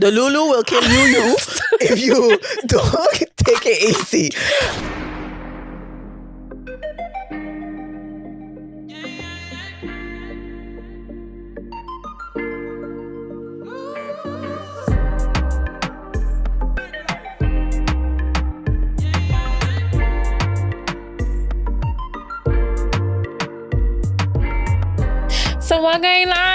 The Lulu will kill you if you don't take it easy. So what going on?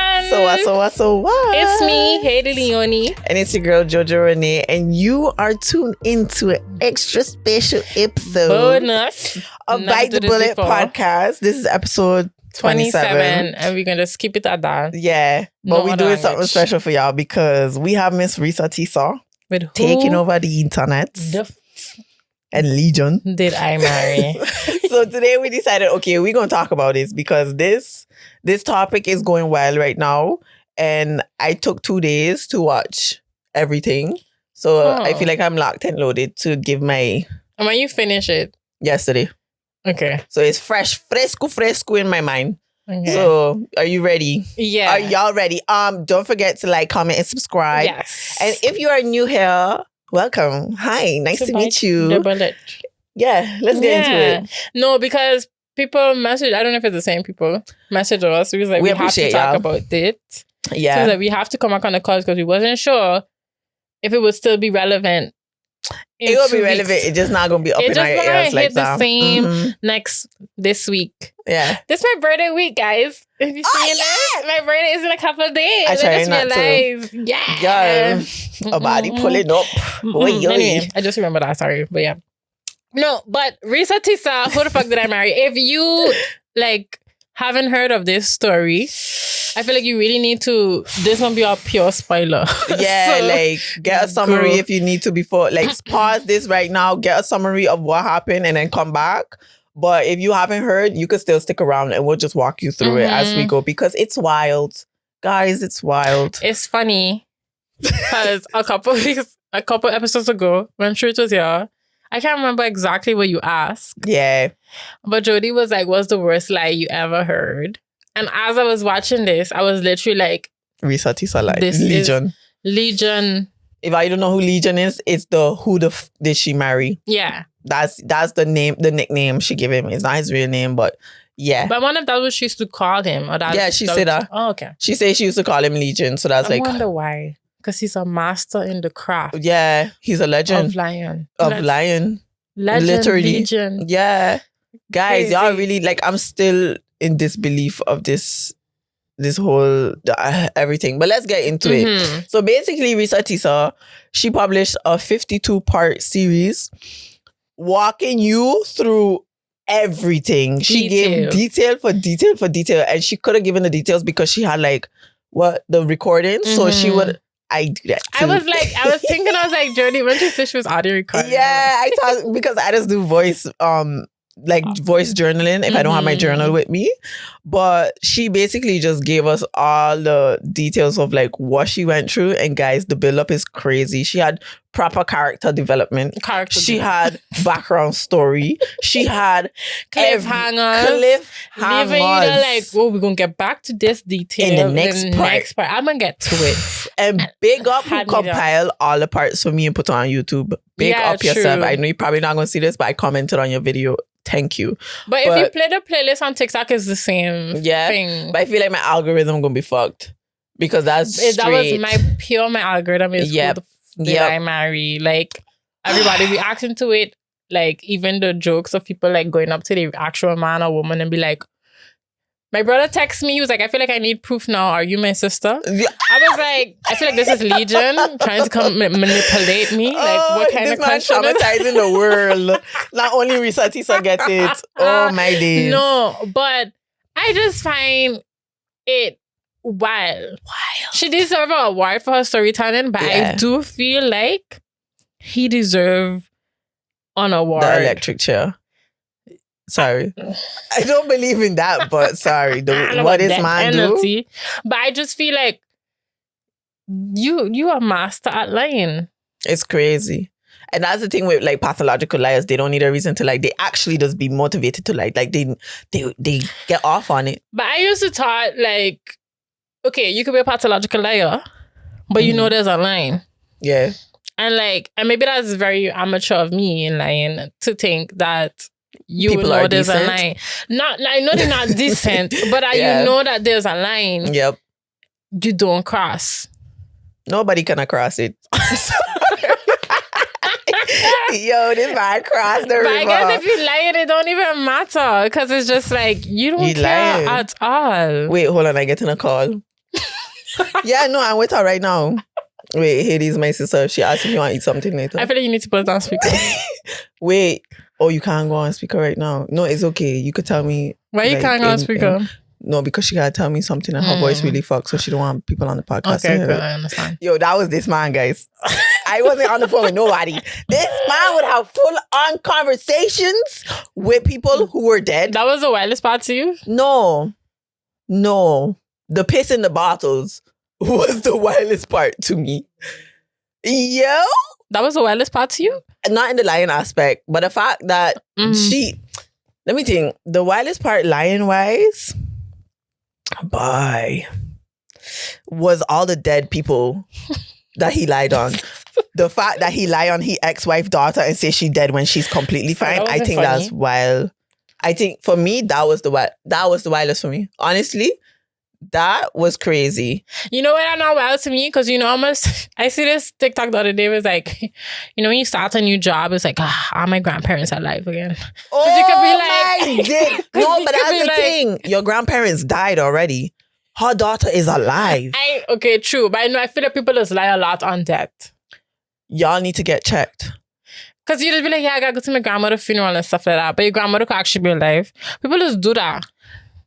So what? It's me, Hayley Leone. And it's your girl, Jojo Renee. And you are tuned into an extra special episode Bonus of Bite the Bullet podcast. This is episode 27. And we're going to skip it at that. Yeah. But we're doing something special for y'all because we have Miss Reesateesa taking over the internet. And Legion. Did I marry? So today we decided, okay, we're going to talk about this because this topic is going wild right now. And I took 2 days to watch everything. So I feel like I'm locked and loaded to give my... And when you finish it? Yesterday. Okay. So it's fresco in my mind. Okay. So are you ready? Yeah. Are y'all ready? Don't forget to like, comment, and subscribe. Yes. And if you are new here, welcome. Hi, nice to meet you. The bullet. Yeah, let's get into it. No, because people message, I don't know if it's the same people, message us because like, we have to talk about it. Yeah. So that we have to come back on the calls because we wasn't sure if it would still be relevant. It will be relevant. It's just not going to be up in our ears like that. It's the same this week. Yeah. This is my birthday week, guys. If you see it, my birthday is in a couple of days. I just realized. Yeah. A body pulling up. Anyway, I just remember that. Sorry. But yeah. No, but Reesateesa, who the fuck did I marry? If you like haven't heard of this story, I feel like you really need to. This won't be a pure spoiler. Yeah, so, like get a summary if you need to before. Like pause this right now, get a summary of what happened, and then come back. But if you haven't heard, you could still stick around, and we'll just walk you through it as we go because it's wild, guys. It's wild. It's funny because a couple episodes ago, when Truth was here. I can't remember exactly what you asked. Yeah. But Jody was like, what's the worst lie you ever heard? And as I was watching this, I was literally like... Reesateesa lie. Legion. Legion. If I don't know who Legion is, it's did she marry? Yeah. That's the name, the nickname she gave him. It's not his real name, but yeah. But one of that was she used to call him. Or that, yeah, she said that. Oh, okay. She said she used to call him Legion. So that's I wonder why. Because he's a master in the craft. Yeah, he's a legend. Of lion. Lion. Legend, literally. Legion. Yeah. Guys, Crazy. y'all really, like, I'm still in disbelief of this whole everything. But let's get into it. So basically, Reesateesa, she published a 52-part series walking you through everything. She gave detail for detail. And she could have given the details because she had, like, the recording. So she would... I do that too. I was thinking, Jody, when she said she was audio recording. Yeah, I thought, because I just do voice, voice journaling if I don't have my journal with me. But she basically just gave us all the details of like what she went through. And guys, the build up is crazy. She had proper character development. She had background story. She had cliffhangers. Leaving you there like, oh, we're going to get back to this detail in the next part. I'm going to get to it. And big up who compiled all the parts for me and put on YouTube. Big up yourself. I know you're probably not going to see this, but I commented on your video. Thank you. But if you play the playlist on TikTok, it's the same thing. But I feel like my algorithm going to be fucked. Because that was my algorithm is who the did I marry? Like, everybody reacting to it. Like, even the jokes of people like going up to the actual man or woman and be like, my brother texted me. He was like, I feel like I need proof now. Are you my sister? I was like, I feel like this is Legion trying to come manipulate me. Like, what kind of country? This man traumatizing the world. Not only Reesateesa gets it. Oh, my days. No, but I just find it wild. She deserves an award for her storytelling, but I do feel like he deserves an award. The electric chair. Sorry. I don't believe in that, but sorry. What is man do? But I just feel like you are master at lying. It's crazy. And that's the thing with like pathological liars. They don't need a reason to lie. They actually just be motivated to lie. Like they get off on it. But I used to thought like, okay, you could be a pathological liar, but you know there's a line. Yeah. And like, and maybe that's very amateur of me in lying to think that you People know are there's decent. a line. Not, I know they're not decent, but you know that there's a line. Yep. You don't cross. Nobody can cross it. Yo, this man crossed the river. But I guess if you lie, it don't even matter because it's just like you don't care at all. Wait, hold on, I getting a call. Yeah, no, I'm with her right now. Wait, Hades, my sister. She asked if you want to eat something later. I feel like you need to put it on speaker. Wait. Oh, you can't go on speaker right now. No, it's okay. You could tell me. Why you can't go on speaker? No, because she gotta tell me something and her voice really fucks, so she don't want people on the podcast. Okay, good, I understand. Yo, that was this man, guys. I wasn't on the phone with nobody. This man would have full-on conversations with people who were dead. That was the wildest part to you? No. The piss in the bottles was the wildest part to me. Yo? That was the wildest part to you? Not in the lying aspect, but the fact that let me think, the wildest part lying-wise, was all the dead people that he lied on. The fact that he lied on his ex-wife daughter and say she dead when she's completely fine, I think that's wild. I think for me, that was the wildest for me. Honestly, that was crazy. You know what? Not wild to me because I see this TikTok the other day. It was like, you know, when you start a new job, it's like, are my grandparents alive again? Oh, you could be like, my dick. No, but that's the thing. Your grandparents died already. Her daughter is alive. Okay, true. But I feel like people just lie a lot on death. Y'all need to get checked. Because you just be like, yeah, I gotta go to my grandmother's funeral and stuff like that. But your grandmother could actually be alive. People just do that.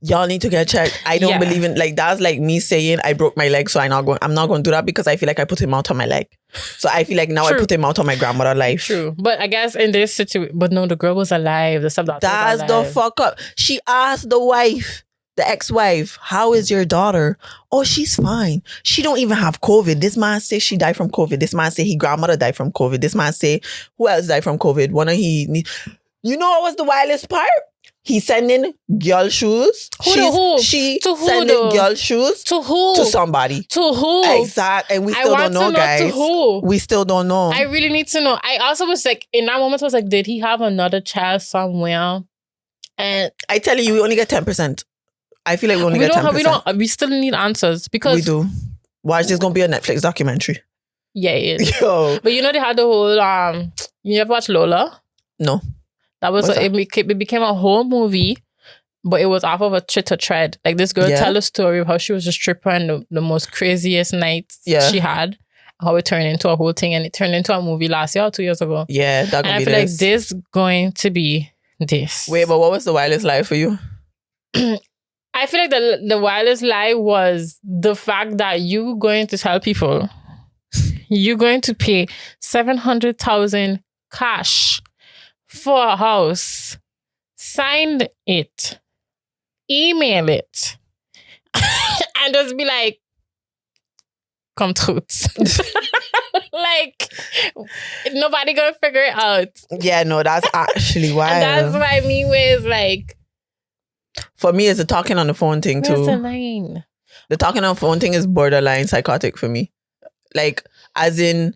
Y'all need to get checked. I don't believe in, like, that's like me saying I broke my leg, so I'm not going to do that because I feel like I put him out on my leg. So I feel like now I put him out on my grandmother's life. True. But I guess in this situation, but no, the girl was alive. The stepdaughter was alive. That's the fuck up. She asked the wife, the ex-wife, how is your daughter? Oh, she's fine. She don't even have COVID. This man say she died from COVID. This man say his grandmother died from COVID. This man say who else died from COVID? You know what was the wildest part? He sending girl shoes. She sending girl shoes. To who? To somebody. To who? Exactly. And we still don't know, guys. To who? We still don't know. I really need to know. I also was like, in that moment, I was like, did he have another child somewhere? And I tell you, we only get 10%. I feel like we only get 10%. We still need answers because we do. Watch, there's gonna be a Netflix documentary. Yeah, it is. Yo. But you know they had the whole you ever watch Lola? No. That was it became a whole movie, but it was off of a Twitter thread. Like this girl tell a story of how she was a stripper and the most craziest nights she had. How it turned into a whole thing, and it turned into a movie last year or 2 years ago. Yeah, that could be this. I feel like this going to be this. Wait, but what was the wildest lie for you? I feel like the wildest lie was the fact that you going to tell people you're going to pay 700,000 cash for a house, sign it, email it, and just be like, come truth. Like, nobody gonna figure it out. Yeah, no, that's actually wild. And that's what I mean with like, for me, it's the talking on the phone thing too. Where's the line? The talking on the phone thing is borderline psychotic for me. Like, as in,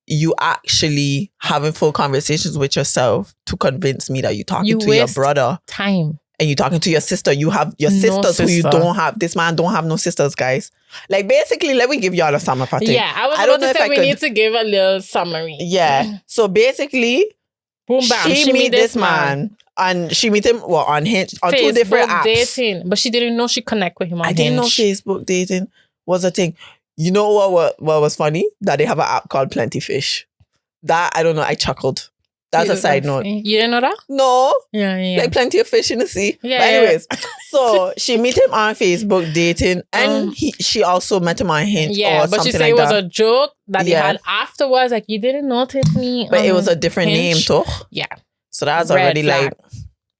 you actually having full conversations with yourself to convince me that you're talking to your brother. Time. And you're talking to your sister. You have your sisters who you don't have. This man don't have no sisters, guys. Like, basically, let me give y'all a summary. Yeah, I was about to say we need to give a little summary. Yeah. So basically, boom, bam. She meet this man. And she meet him on Hinge, on Facebook 2 different apps. Dating. But she didn't know she connect with him on Hinge. I didn't know Facebook dating was a thing. You know what was funny? That they have an app called Plenty Fish. That, I don't know, I chuckled. That's a side note. You didn't know that? No. Yeah. Like plenty of fish in the sea. Yeah, but anyways, so she meet him on Facebook dating and she also met him on Hinge. Yeah, but she said it was a joke that they had afterwards. Like, you didn't notice me. But it was a different name too. Yeah. So that's already like,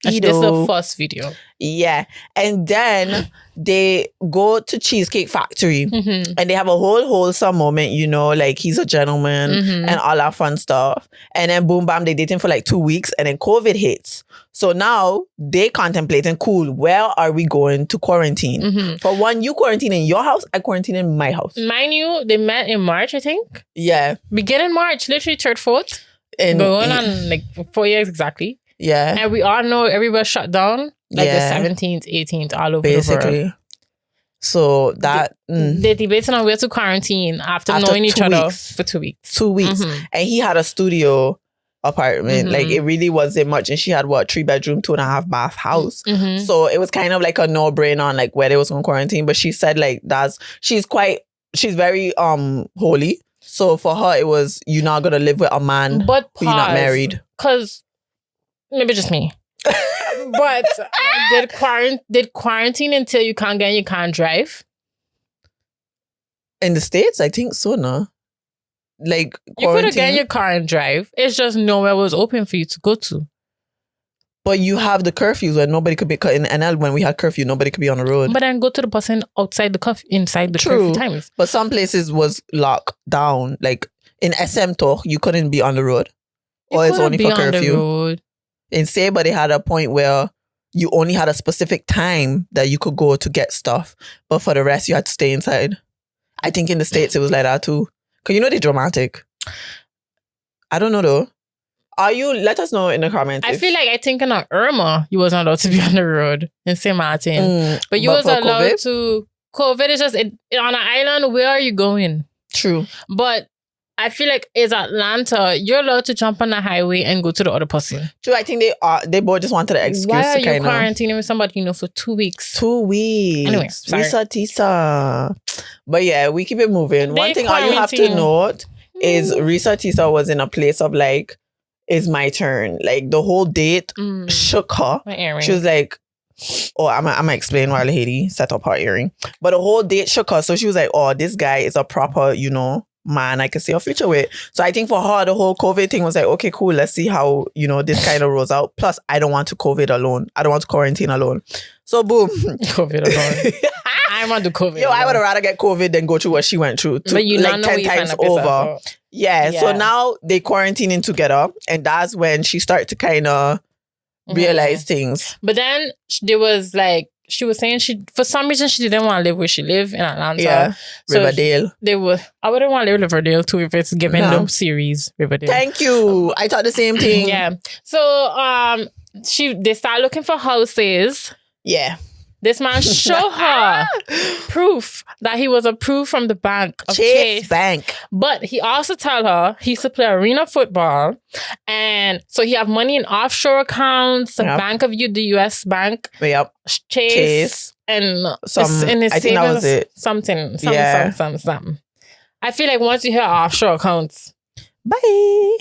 This is the first video. Yeah. And then they go to Cheesecake Factory and they have a whole wholesome moment, you know, like he's a gentleman and all that fun stuff. And then boom, bam, they dating for like 2 weeks and then COVID hits. So now they contemplating, cool, where are we going to quarantine? For one, you quarantine in your house, I quarantine in my house. Mind you, they met in March, I think. Yeah. Beginning March, literally 3rd, 4th. Going on like 4 years exactly. Yeah. And we all know everybody shut down like the 17th, 18th, all over basically. the world. So that... They debated on where to quarantine after knowing each other for 2 weeks. 2 weeks. And he had a studio apartment. Like it really wasn't much. And she had 3-bedroom, 2.5 bath house. So it was kind of like a no-brainer on like where they was going to quarantine. But she said like she's very holy. So for her, it was, you're not going to live with a man who you're not married. Because maybe just me. But did quarantine until you can't get and you can't drive? In the States, I think so, no? Like, you could have gotten your car and drive. It's just nowhere was open for you to go to. But you have the curfews where nobody could be in NL. When we had curfew, nobody could be on the road. But then go to the person outside the curfew, inside the curfew times. But some places was locked down. Like in SM Talk, you couldn't be on the road. Or it's only for curfew. In Sabre, they had a point where you only had a specific time that you could go to get stuff. But for the rest, you had to stay inside. I think in the States, it was like that too. Because you know they're dramatic. I don't know though. Let us know in the comments. I feel like I think in Irma, you wasn't allowed to be on the road in St. Martin. But you was allowed COVID? To... COVID is just... on an island, where are you going? True. But I feel like it's Atlanta, you're allowed to jump on the highway and go to the other person. True, I think they both just wanted an excuse. Why are you quarantining with somebody for 2 weeks? 2 weeks. Anyway, Reesateesa. But yeah, we keep it moving. One thing all you have to note is Reesateesa was in a place of like, it's my turn. Like the whole date shook her. My earring. She was like, oh, I'm gonna explain while Haiti set up her earring. But the whole date shook her. So she was like, oh, this guy is a proper, man I can see a future with. So I think for her, the whole COVID thing was like, okay, cool. Let's see how, this kind of rolls out. Plus, I don't want to COVID alone. I don't want to quarantine alone. So boom. COVID alone. I want to COVID. Yo, I would have rather get COVID than go through what she went through. But you like 10 times over. Yeah. So now they quarantining together. And that's when she started to kind of realize things. But then there was like, she was saying for some reason she didn't want to live where she lived in Atlanta. Yeah, so I wouldn't want to live in Riverdale too if it's given the series Riverdale. Thank you. I thought the same thing. Yeah. So they start looking for houses. Yeah. This man showed her proof that he was approved from the bank of Chase Bank. But he also told her he used to play arena football. And so he have money in offshore accounts, the Bank of the US Bank, Chase. And in his I think that was it. Something. I feel like once you hear offshore accounts, bye.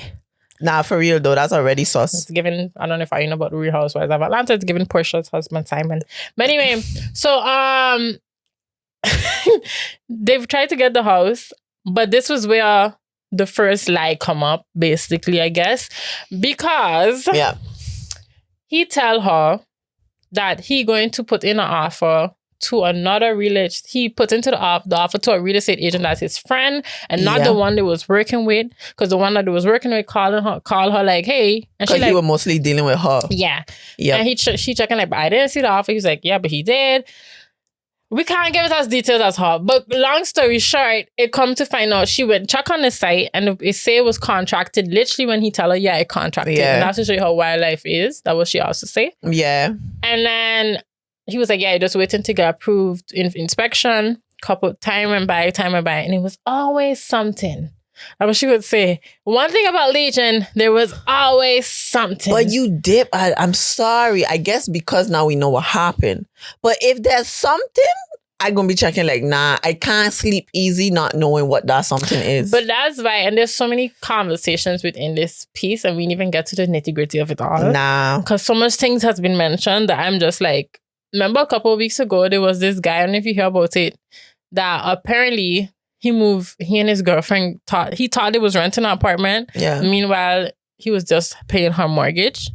Nah, for real though, that's already sus. It's given, I don't know if I know about the Real Housewives of Atlanta, it's given Portia's husband Simon. But anyway, so they've tried to get the house, but this was where the first lie come up, basically, I guess. Because he tell her that he going to put in an offer to another he put into the offer to a real estate agent that's his friend and not the one that was working with, because the one that was working with called her like, hey, and she like, you were mostly dealing with her. And she checking like, but I didn't see the offer. He's like, yeah, but he did. We can't give it as details as her, but long story short, it come to find out she went check on the site and it say it was contracted literally when he tell her, it contracted. And that's to show you how wildlife is. That was she also say. And then he was like, just waiting to get approved in inspection. Time went by, and it was always something. That's what she would say. One thing about Legion, there was always something. But you dip. I'm sorry. I guess because now we know what happened. But if there's something, I'm going to be checking like, nah, I can't sleep easy not knowing what that something is. But that's right. And there's so many conversations within this piece and we didn't even get to the nitty gritty of it all. Nah. Because so much things has been mentioned that I'm just like, remember a couple of weeks ago, there was this guy, I don't know if you hear about it, that apparently he and his girlfriend thought he was renting an apartment. Yeah. Meanwhile, he was just paying her mortgage.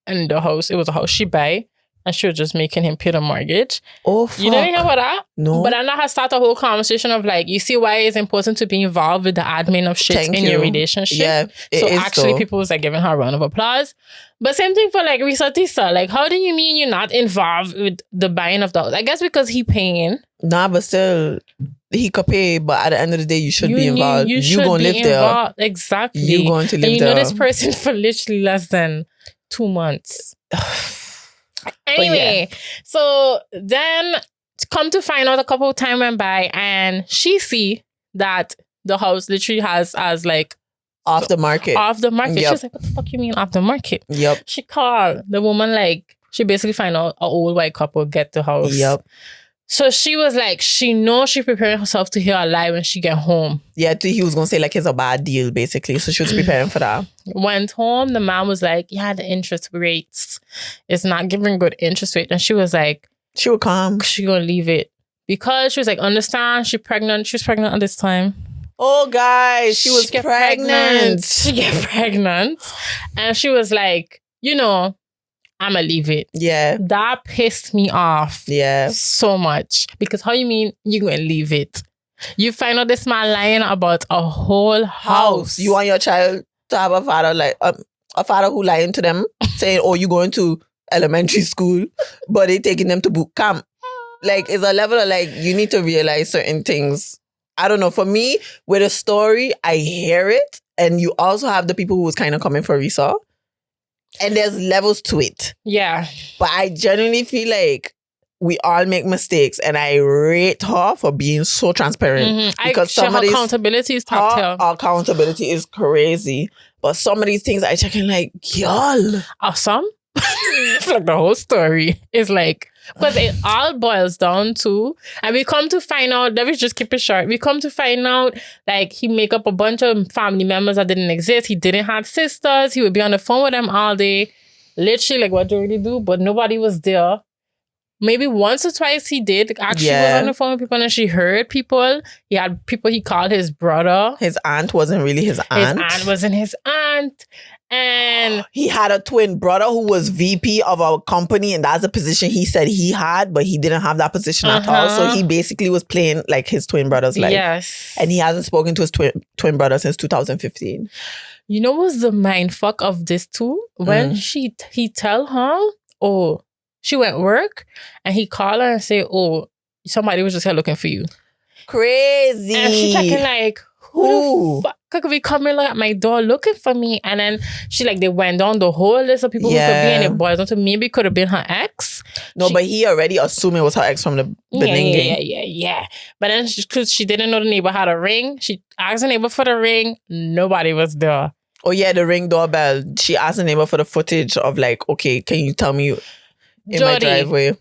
And the house, it was a house she buy. And she was just making him pay the mortgage. Oh, fuck. You didn't hear about that? No. But then that has started a whole conversation of like, you see why it's important to be involved with the admin of shit in your relationship. Yeah, so actually people was like giving her a round of applause. But same thing for like Reesateesa. Like, how do you mean you're not involved with the buying of the house? I guess because he paying. Nah, but still, he could pay. But at the end of the day, you should be involved. You gonna live there. Exactly. You going to live there. And you know this person for literally less than 2 months. Anyway, so then come to find out a couple of time went by and she see that the house literally has as like off the market. Yep. She's like, what the fuck you mean off the market? Yep. She called the woman, like she basically find out an old white couple get the house. Yep. So she was like, she knows she preparing herself to hear a lie when she get home. Yeah, he was gonna say like it's a bad deal basically. So she was preparing for that. Went home, the man was like, yeah, the interest rates, it's not giving good interest rate. And she was like, she would come. She gonna leave it. Because she was like, understand, she was pregnant at this time. Oh guys, she was pregnant. She get pregnant. And she was like, you know, I'ma leave it. Yeah. That pissed me off. Yeah. So much. Because how you mean you gonna leave it? You find out this man lying about a whole house. You want your child to have a father like a father who lying to them, saying, "Oh, you going to elementary school," but they taking them to boot camp. Like, it's a level of like you need to realize certain things. I don't know. For me, with a story, I hear it, and you also have the people who was kind of coming for Reesa. And there's levels to it. Yeah. But I genuinely feel like we all make mistakes. And I rate her for being so transparent. Mm-hmm. Because her accountability is top tier. Her accountability is crazy. But some of these things I check in like, y'all. Awesome. It's like the whole story is like, because it all boils down to, and we come to find out, let me just keep it short. We come to find out, like, he make up a bunch of family members that didn't exist. He didn't have sisters. He would be on the phone with them all day. Literally, like, what do you really do? But nobody was there. Maybe once or twice he did. Actually, was on the phone with people and she heard people. He had people he called his brother. His aunt wasn't really his aunt. His aunt wasn't his aunt. And he had a twin brother who was VP of a company, and that's a position he said he had, but he didn't have that position at all. So he basically was playing like his twin brother's life. Yes. And he hasn't spoken to his twin brother since 2015. You know what's the mind fuck of this too? When he tell her, oh, she went work, and he called her and say, oh, somebody was just here looking for you. Crazy. And she checking like, who the fuck could be coming at my door looking for me? And then she like, they went down the whole list of people who could be, and it boils down to maybe could have been her ex. No, but he already assumed it was her ex from the beginning. Yeah. But then because she didn't know the neighbor had a ring, she asked the neighbor for the ring. Nobody was there. Oh yeah, the ring doorbell. She asked the neighbor for the footage of like, okay, can you tell me in my driveway?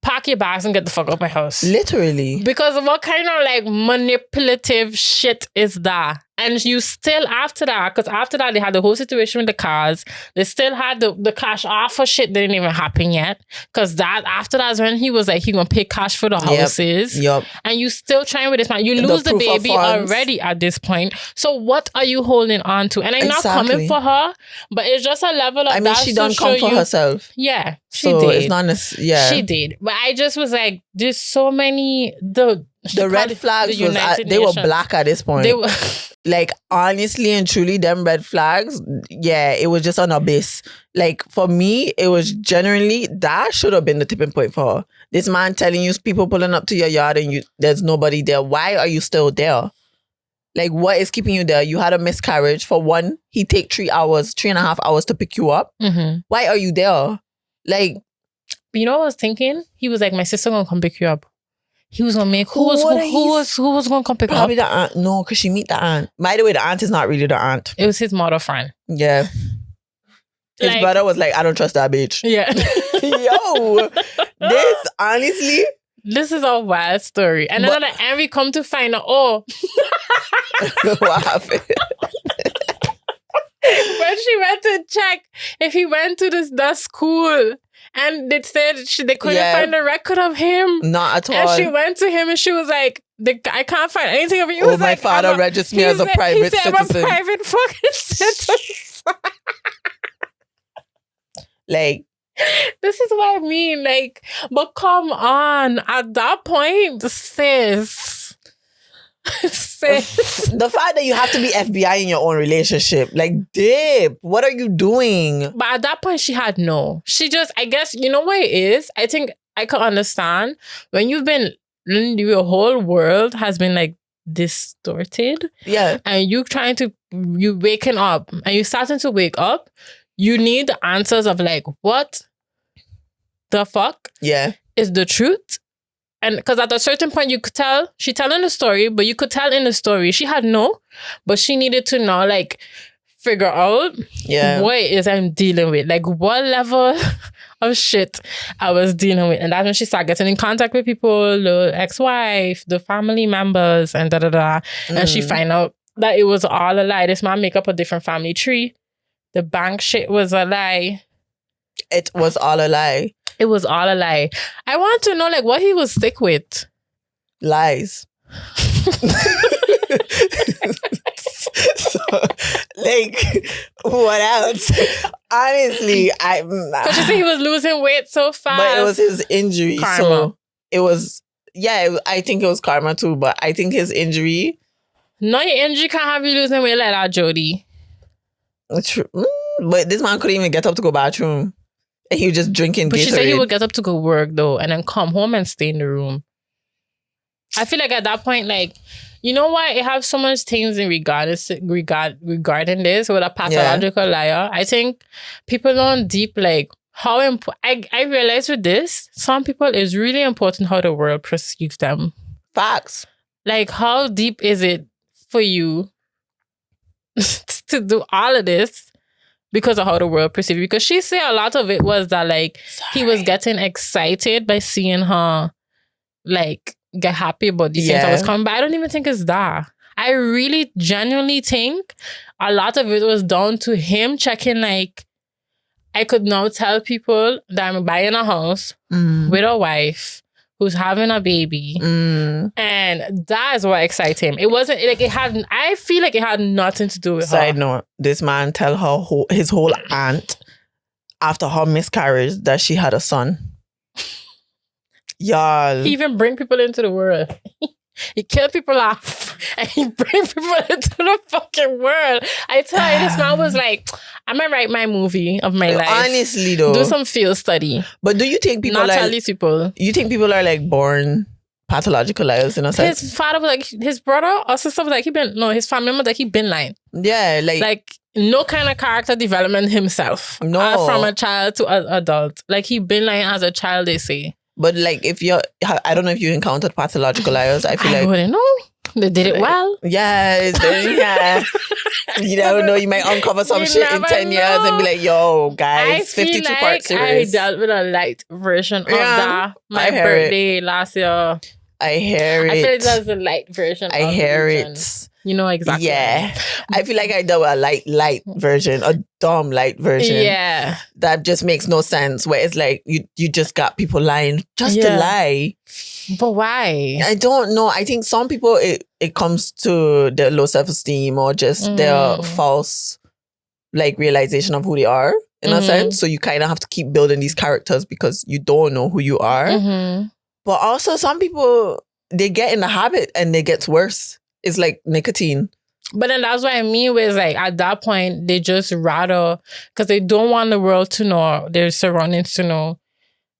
Pack your bags and get the fuck out of my house. Literally. Because what kind of like manipulative shit is that? And you still after that, because after that they had the whole situation with the cars. They still had the cash offer shit didn't even happen yet. Because that after that is when he was like, he gonna pay cash for the houses. Yep. And you still trying with this man. You lose the baby already at this point. So what are you holding on to? And I'm not coming for her, but it's just a level of, I mean, she done come for herself. Yeah, she did. It's not she did. But I just was like, there's so many the red flags they were black at this point. They were like, honestly and truly, them red flags, yeah, it was just an abyss. Like, for me, it was generally, that should have been the tipping point for her. This man telling you, people pulling up to your yard and there's nobody there. Why are you still there? Like, what is keeping you there? You had a miscarriage. For one, he take 3.5 hours to pick you up. Mm-hmm. Why are you there? Like, you know what I was thinking? He was like, my sister gonna come pick you up. He was gonna make who was gonna come pick probably up? The aunt. No, because she meet the aunt. By the way, the aunt is not really the aunt. It was his mother friend. Yeah. His brother was like, I don't trust that bitch. Yeah. Yo, this is a wild story. And then at the end we come to find out, what happened? When she went to check if he went to the school. And they said they couldn't find a record of him. Not at all. And she went to him and she was like, I can't find anything of you. My father registered me as a private citizen. I'm a private fucking citizen. Like, this is what I mean. Like, but come on. At that point, sis. The fact that you have to be FBI in your own relationship. Like, dip. What are you doing? But at that point, she had no. She just, I guess, you know what it is? I think I could understand when you've been, your whole world has been like distorted. Yeah. And you waking up and you starting to wake up, you need the answers of like, what the fuck is the truth? And because at a certain point you could tell, she telling the story, but you could tell in the story, she had no, but she needed to know, like, figure out what it is I'm dealing with. Like, what level of shit I was dealing with. And that's when she started getting in contact with people, the ex-wife, the family members, and da-da-da. And she find out that it was all a lie. This man make up a different family tree. The bank shit was a lie. It was all a lie. It was all a lie. I want to know, like, what he was sick with. Lies. So, like, what else? Honestly, because you say he was losing weight so fast. But it was his injury. Karma. So it was, I think it was karma too, but I think his injury. No, your injury can't have you losing weight like that, Jody. True. But this man couldn't even get up to go bathroom. And he was just drinking But Gatorade. She said he would get up to go work though, and then come home and stay in the room. I feel like at that point, like, you know why it have so much things in regarding this with a pathological liar? I think people don't deep like how important. I realize with this, some people it's really important how the world perceives them. Facts. Like, how deep is it for you to do all of this because of how the world perceives you? Because she said a lot of it was that, like, he was getting excited by seeing her, like, get happy about these things that was coming. But I don't even think it's that. I really genuinely think a lot of it was down to him checking, like, I could now tell people that I'm buying a house with a wife who's having a baby. And that is what excites him. It wasn't like it had, I feel like it had nothing to do with her. Side note, this man tell her his whole aunt after her miscarriage that she had a son. Y'all. He even bring people into the world. He kill people off and he bring people into the fucking world. I tell you, this man was like, I'm gonna write my movie of my life. Honestly though. Do some field study. But do you think people tell these people? You think people are like born pathological liars in a sense? His father was like, his brother or sister was like, his family member was like, he been lying. Yeah, like no kind of character development himself. No. From a child to an adult. Like, he been lying as a child, they say. But like, I don't know if you encountered pathological liars. I feel like... I wouldn't know. They did it well. Yeah. You never know. You might uncover some shit in 10 years and be like, yo, guys, 52-part series. I dealt with a light version of that. My birthday last year. I hear it. I feel like that's the light version. I hear it. You know exactly. Yeah. I feel like I dealt with a light version, a dumb light version. Yeah. That just makes no sense. Where it's like you just got people lying just to lie. But why? I don't know. I think some people it comes to their low self-esteem or just their false like realization of who they are in a sense. So you kind of have to keep building these characters because you don't know who you are. But also some people, they get in the habit and it gets worse. It's like nicotine. But then that's what I mean with, like, at that point, they just rather, because they don't want the world to know, their surroundings to know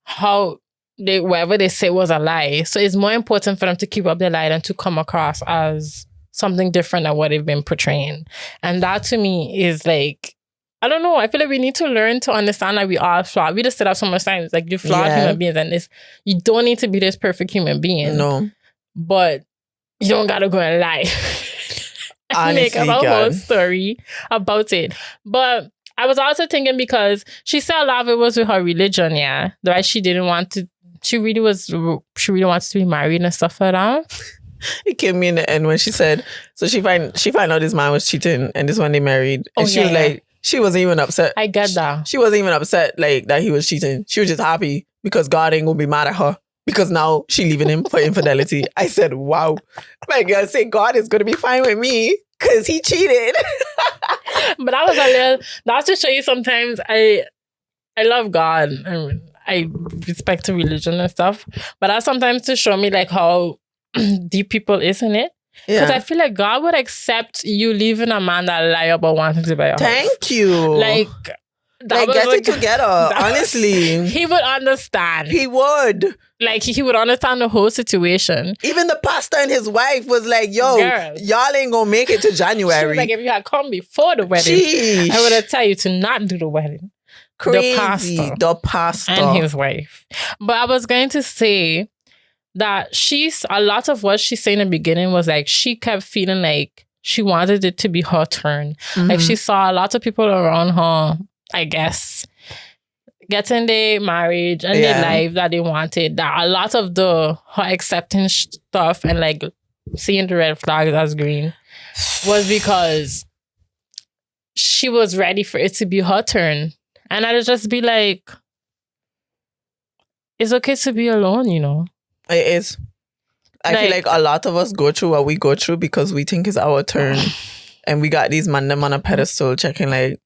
how whatever they say was a lie. So it's more important for them to keep up their lie than to come across as something different than what they've been portraying. And that to me is like, I don't know. I feel like we need to learn to understand that we are flawed. We just said that so much times. Like, you're flawed human beings, and you don't need to be this perfect human being. No. But you don't gotta go and lie. And make up a whole story about it. But I was also thinking, because she said a lot of it was with her religion, right? She wanted to be married and stuff like that. It came in the end when she said, so she find out this man was cheating and this one they married. And she was like, she wasn't even upset. I get that. She wasn't even upset like that he was cheating. She was just happy because God ain't gonna be mad at her. Because now she leaving him for infidelity. I said, wow. My girl say God is going to be fine with me because he cheated. But that was to show you sometimes I I love God. I respect the religion and stuff. But that's sometimes to show me like how deep people is in it. Because I feel like God would accept you leaving a man that lie about wanting to buy a house. Thank you. Like get it together, honestly. He would understand. He would. Like, he would understand the whole situation. Even the pastor and his wife was like, yo, y'all ain't gonna make it to January. She was like, if you had come before the wedding, I would have tell you to not do the wedding. Crazy. The pastor. And his wife. But I was going to say that a lot of what she said in the beginning was like, she kept feeling like she wanted it to be her turn. Like, she saw a lot of people around her, I guess, getting their marriage and their life that they wanted. That a lot of her accepting stuff and like seeing the red flags as green was because she was ready for it to be her turn. And I'd just be like, it's okay to be alone, you know? It is. I feel like a lot of us go through what we go through because we think it's our turn. And we got these man them on a pedestal checking like,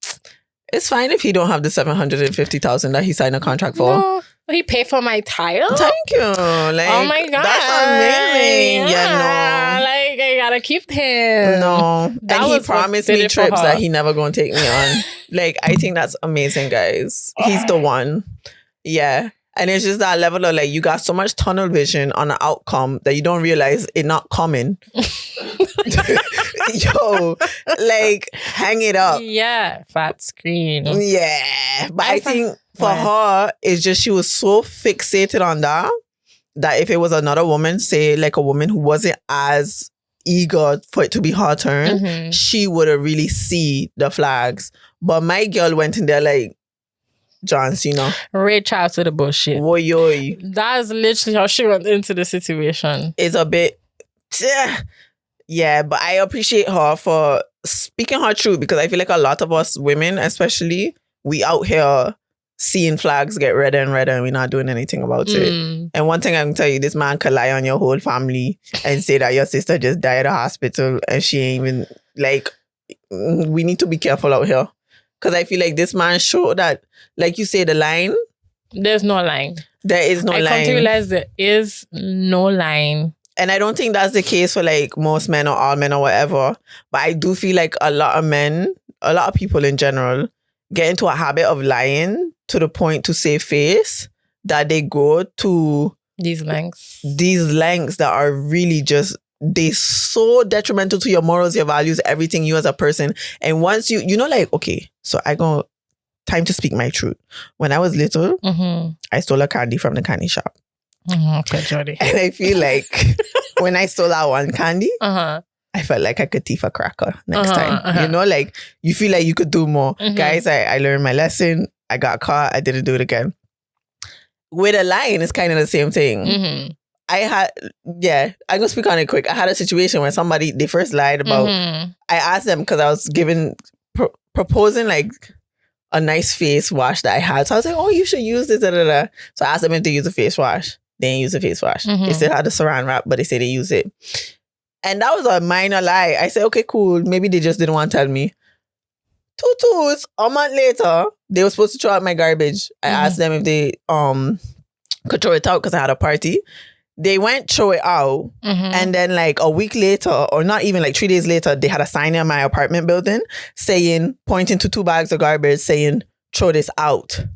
it's fine if he don't have the $750,000 that he signed a contract for. No, he paid for my tile? Thank you. Like, oh my God. That's amazing. Yeah, no. Like, I gotta keep him. No. And he promised me trips that he never gonna take me on. Like, I think that's amazing, guys. He's the one. Yeah. And it's just that level of like, you got so much tunnel vision on an outcome that you don't realize it not coming. Yo, like, hang it up. Yeah, fat screen. Yeah. But I think for her, it's just she was so fixated on that if it was another woman, say like a woman who wasn't as eager for it to be her turn, she would have really see the flags. But my girl went in there like, John Cena. Reach out to the bullshit. Woy. That's literally how she went into the situation. It's a bit... Yeah, but I appreciate her for speaking her truth because I feel like a lot of us women, especially, we out here seeing flags get redder and redder and we're not doing anything about it. And one thing I can tell you, this man can lie on your whole family and say that your sister just died at the hospital and she ain't even... Like, we need to be careful out here. Because I feel like this man showed that, like you say, the line. There's no line. There is no line. I come to realize there is no line. And I don't think that's the case for like most men or all men or whatever. But I do feel like a lot of men, a lot of people in general, get into a habit of lying to the point to save face that they go to these lengths that are really just... They're so detrimental to your morals, your values, everything, you as a person. And once you know, like, okay, so time to speak my truth. When I was little, I stole a candy from the candy shop. Okay, Jody. And I feel like when I stole that one candy, I felt like I could thief a cracker next time. You know, like, you feel like you could do more. Guys, I learned my lesson. I got caught. I didn't do it again. With a lying, it's kind of the same thing. I'm going to speak on it quick. I had a situation where they first lied about, I asked them because I was proposing like a nice face wash that I had. So I was like, oh, you should use this. Da, da, da. So I asked them if they use a face wash. They didn't use a face wash. They still had the saran wrap, but they say they use it. And that was a minor lie. I said, okay, cool. Maybe they just didn't want to tell me. A month later, they were supposed to throw out my garbage. I asked them if they could throw it out because I had a party. They went throw it out, and then like a week later, or not even like 3 days later, they had a sign in my apartment building pointing to 2 bags of garbage saying, throw this out. And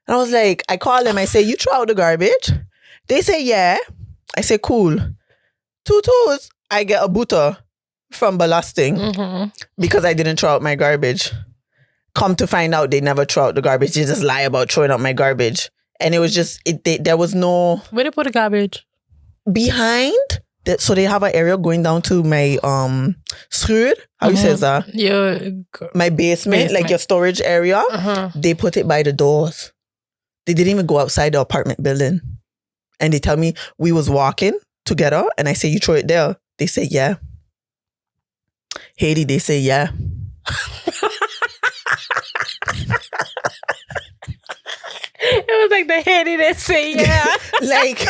I was like, I call them, I say, you throw out the garbage? They say, yeah. I say, cool. 2 toes, I get a butter from ballasting because I didn't throw out my garbage. Come to find out, they never throw out the garbage. They just lie about throwing out my garbage. And it was just, there was no... Where they put the garbage? Behind, so they have an area going down to my schuur. How you say that? My basement, like your storage area. They put it by the doors. They didn't even go outside the apartment building. And they tell me we was walking together, and I say, you throw it there. They say, yeah. Haiti, they say, yeah. It was like the Haiti that say, yeah. Like,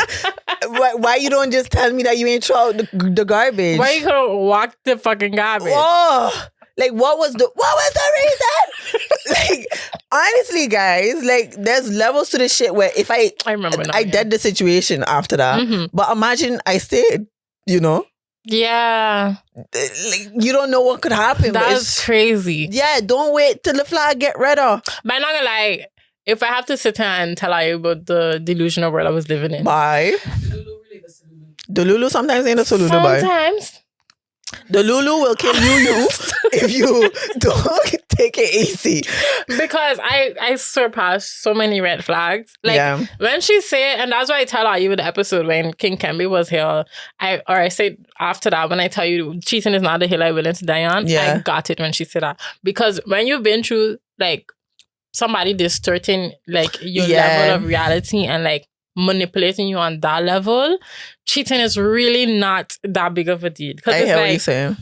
why you don't just tell me that you ain't throw out the garbage? Why you gonna walk the fucking garbage? Oh, like what was the reason? Like, honestly, guys, like, there's levels to this shit where if I remember now, I did the situation after that, but imagine I stayed, you know? Yeah. Like, you don't know what could happen. That's crazy. Yeah, don't wait till the flag get redder. But I'm not gonna lie, if I have to sit here and tell you about the delusional world I was living in. Bye. The Lulu sometimes ain't a Solulu, bye. Sometimes. The Lulu will kill you if you don't take it easy. Because I surpassed so many red flags. Like, when she said, and that's why I tell her you with the episode when King Kembe was here, I said after that, when I tell you cheating is not a hill I'm willing to die on, I got it when she said that. Because when you've been through, like, somebody distorting, like, your level of reality and, like, manipulating you on that level, cheating is really not that big of a deal. I hear what you're saying.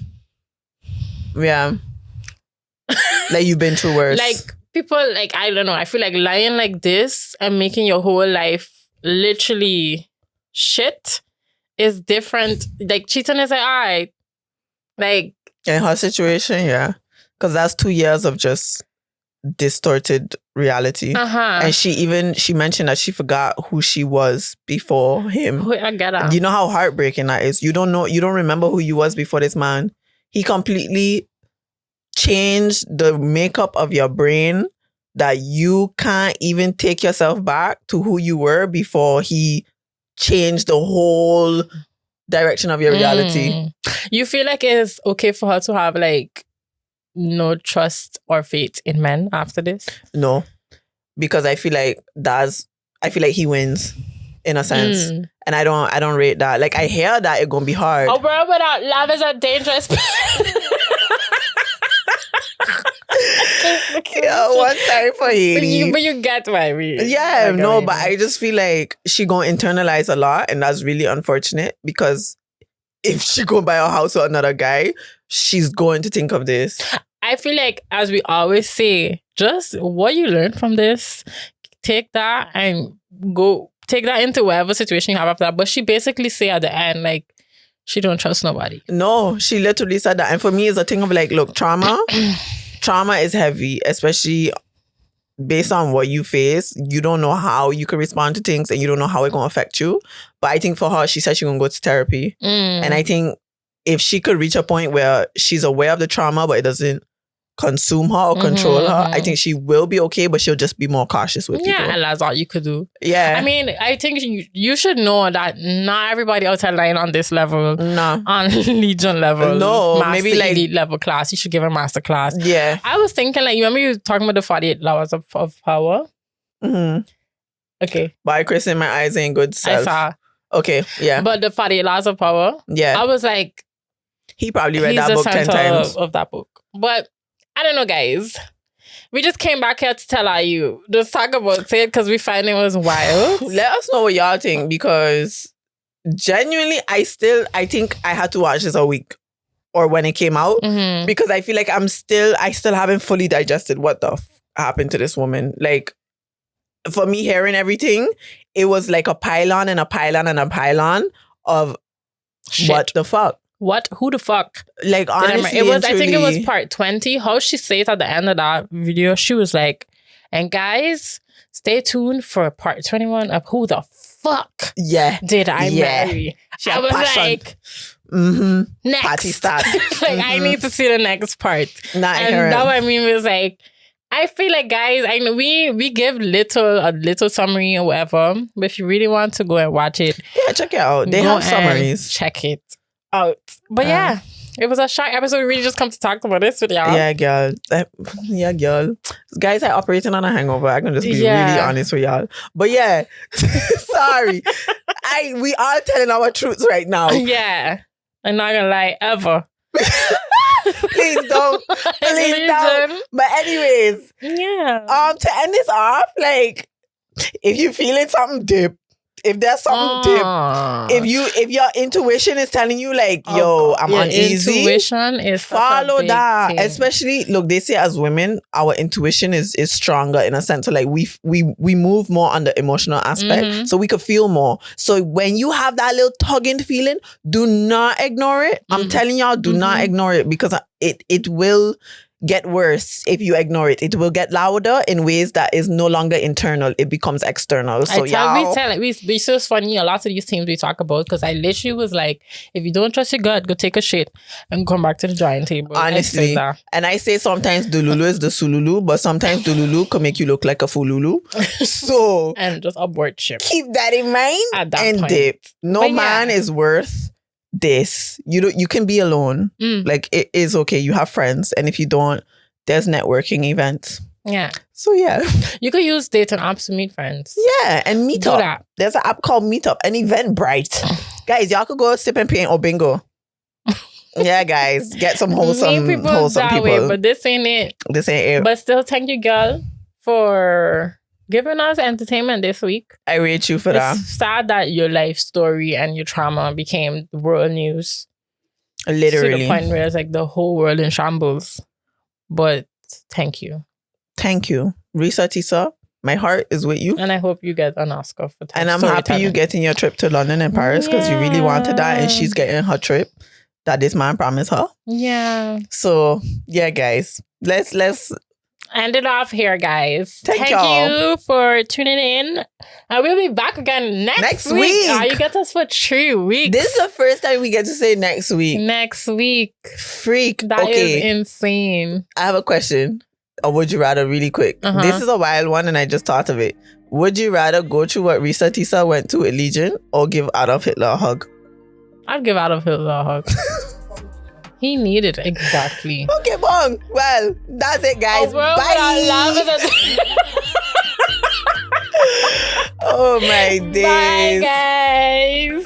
Yeah. Like, you've been through worse. Like, people, like, I don't know, I feel like lying like this and making your whole life literally shit is different. Like, cheating is like, all right. Like, in her situation, yeah. Because that's 2 years of just distorted reality. And she mentioned that she forgot who she was before him. I get it. You know how heartbreaking that is. You don't remember who you was before this man. He completely changed the makeup of your brain that you can't even take yourself back to who you were before he changed the whole direction of your reality. You feel like it's okay for her to have, like, no trust or faith in men after this? No, because I feel like he wins in a sense, and I don't rate that. Like, I hear that it's gonna be hard. Oh, bro, but love is a dangerous. One time for Hailey. But you get what I mean. Yeah, no, but I just feel like she gonna internalize a lot, and that's really unfortunate because if she go buy a house with another guy, she's going to think of this. I feel like, as we always say, just what you learn from this, take that and take that into whatever situation you have after that. But she basically say at the end, like, she don't trust nobody. No, she literally said that. And for me, it's a thing of like, look, trauma is heavy, especially based on what you face. You don't know how you can respond to things and you don't know how it's going to affect you. But I think for her, she said she's going to go to therapy. And I think if she could reach a point where she's aware of the trauma, but it doesn't consume her or control her, I think she will be okay, but she'll just be more cautious with people. Yeah, and that's all you could do. Yeah. I mean, I think you should know that not everybody outside lying on this level. No. On Legion level. No. Master maybe like elite level class. You should give a master class. Yeah. I was thinking, like, you remember you were talking about the 48 laws of power? Okay. By Kristen, my eyes ain't good self. I saw. Okay, yeah. But the 48 laws of power, yeah. I was like, he probably read that book 10 times. Of that book. But I don't know, guys. We just came back here to tell you. Just talk about it because we find it was wild. Let us know what y'all think, because genuinely, I think I had to watch this a week or when it came out, because I feel like I still haven't fully digested what the happened to this woman. Like, for me, hearing everything, it was like a pylon and a pylon and a pylon of shit. What the fuck? What? Who the fuck? Like, honestly, I think it was part 20. How she said at the end of that video, she was like, and guys, stay tuned for part 21 of who the fuck did I marry? I was like, next. Party start. Like, I need to see the next part. Not and her. That what I mean was like, I feel like, guys, I know we give a little summary or whatever, but if you really want to go and watch it, yeah, check it out. They have summaries. Check it out. But yeah, it was a short episode. We really just come to talk about this with y'all. Yeah, girl. Guys, I operating on a hangover. I can just be really honest with y'all. But yeah, sorry. We are telling our truths right now. Yeah. I'm not gonna lie, ever. Please don't. Please don't. But anyways, to end this off, like, if you feeling something dip, if there's something dip, if your intuition is telling you like, yo, I'm uneasy, intuition is follow that. thing. Especially, look, they say as women, our intuition is stronger in a sense. So like we move more on the emotional aspect, so we could feel more. So when you have that little tugging feeling, do not ignore it. I'm telling y'all, do not ignore it, because it will get worse if you ignore it. It will get louder in ways that is no longer internal. It becomes external. So it's just funny. A lot of these things we talk about, because I literally was like, if you don't trust your gut, go take a shit and come back to the drawing table. Honestly. And I say sometimes Dululu is the Sululu, but sometimes Dululu can make you look like a Fululu. So and just abort ship. Keep that in mind. At that and point. Dip. No man is worth this. You can be alone. Like, it is okay. You have friends, and if you don't, there's networking events. Yeah. So yeah, you could use dating apps to meet friends. Yeah, and meet up. That. There's an app called Meetup and Eventbrite. Guys, y'all could go sip and paint or bingo. Yeah, guys, get some wholesome people. Way, but this ain't it. This ain't it. But still, thank you, girl, for giving us entertainment this week. I rate you for that. It's sad that your life story and your trauma became the world news. Literally. To the point where it's like the whole world in shambles. But thank you. Thank you. Reesateesa, my heart is with you. And I hope you get an Oscar for And I'm happy you getting your trip to London and Paris, because you really wanted that, and she's getting her trip that this man promised her. Yeah. So, yeah, guys. Let's end it off here, guys. Thank y'all. You for tuning in. And we'll be back again next week. You get us for 3 weeks. This is the first time we get to say next week. Next week. Freak. That is insane. I have a question. Or would you rather, really quick? This is a wild one and I just thought of it. Would you rather go through what Reesateesa went to at Legion, or give Adolf Hitler a hug? I'd give Adolf Hitler a hug. He needed it. Exactly. Okay, bong. Well, that's it, guys. Bye. Oh my days. Bye, guys.